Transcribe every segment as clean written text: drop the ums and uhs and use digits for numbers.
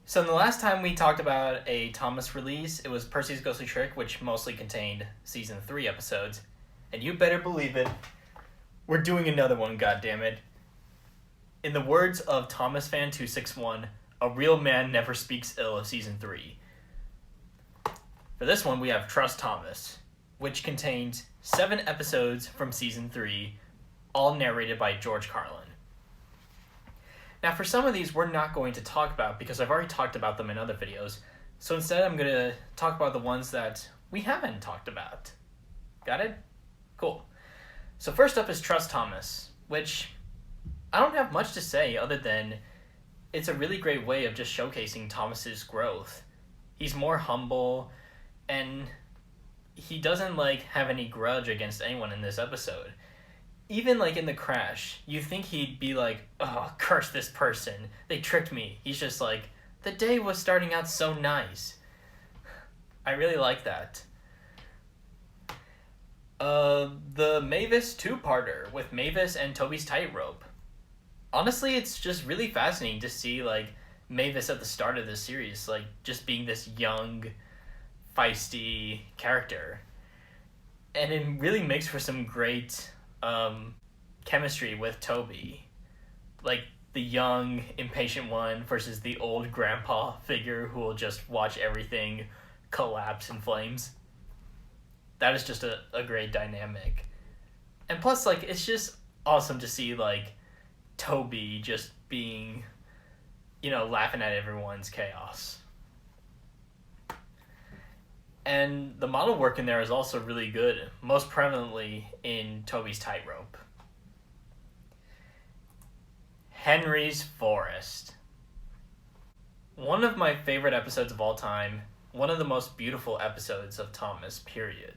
So the last time we talked about a Thomas release, it was Percy's Ghostly Trick, which mostly contained Season 3 episodes. And you better believe it, we're doing another one, goddammit. In the words of Thomas Fan 261, a real man never speaks ill of Season 3. For this one, we have Trust Thomas, which contains 7 episodes from Season 3, all narrated by George Carlin. Now, for some of these, we're not going to talk about because I've already talked about them in other videos. So instead, I'm going to talk about the ones that we haven't talked about. Got it? Cool. So first up is Trust Thomas, which I don't have much to say other than it's a really great way of just showcasing Thomas's growth. He's more humble, and he doesn't have any grudge against anyone in this episode. Even in the crash, you think he'd be like, oh, curse this person. They tricked me. He's just like, the day was starting out so nice. I really like that. The Mavis two-parter with Mavis and Toby's tightrope. Honestly, it's just really fascinating to see Mavis at the start of this series, just being this young, feisty character. And it really makes for some great chemistry with Toby. The young, impatient one versus the old grandpa figure who will just watch everything collapse in flames. That is just a great dynamic. And plus, it's just awesome to see, Toby just being, laughing at everyone's chaos. And the model work in there is also really good, most prevalently in Toby's tightrope. Henry's Forest. One of my favorite episodes of all time, one of the most beautiful episodes of Thomas, period.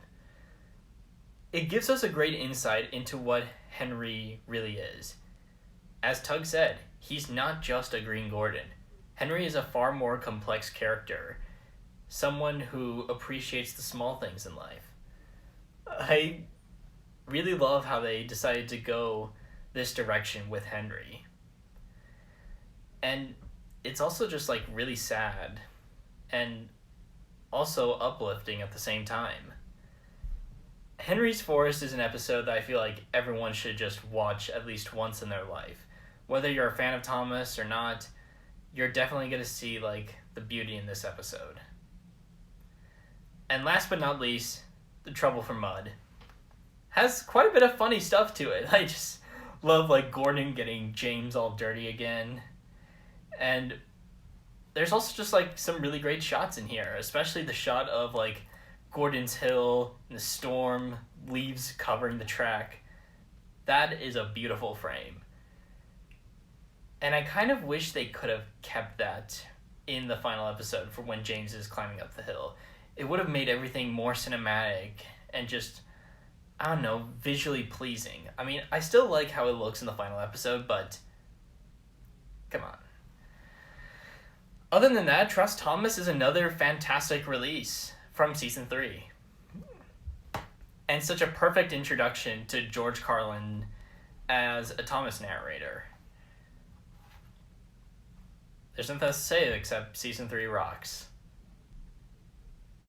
It gives us a great insight into what Henry really is. As Tug said, he's not just a Green Gordon. Henry is a far more complex character. Someone who appreciates the small things in life. I really love how they decided to go this direction with Henry. And it's also just really sad and also uplifting at the same time. Henry's Forest is an episode that I feel like everyone should just watch at least once in their life. Whether you're a fan of Thomas or not, you're definitely going to see the beauty in this episode. And last but not least, The Trouble for Mud. Has quite a bit of funny stuff to it. I just love Gordon getting James all dirty again. And there's also just some really great shots in here, especially the shot of Gordon's hill and the storm, leaves covering the track. That is a beautiful frame. And I kind of wish they could have kept that in the final episode for when James is climbing up the hill. It would have made everything more cinematic and just, I don't know, visually pleasing. I mean, I still like how it looks in the final episode, but come on. Other than that, Trust Thomas is another fantastic release from Season 3. And such a perfect introduction to George Carlin as a Thomas narrator. There's nothing else to say except Season 3 rocks.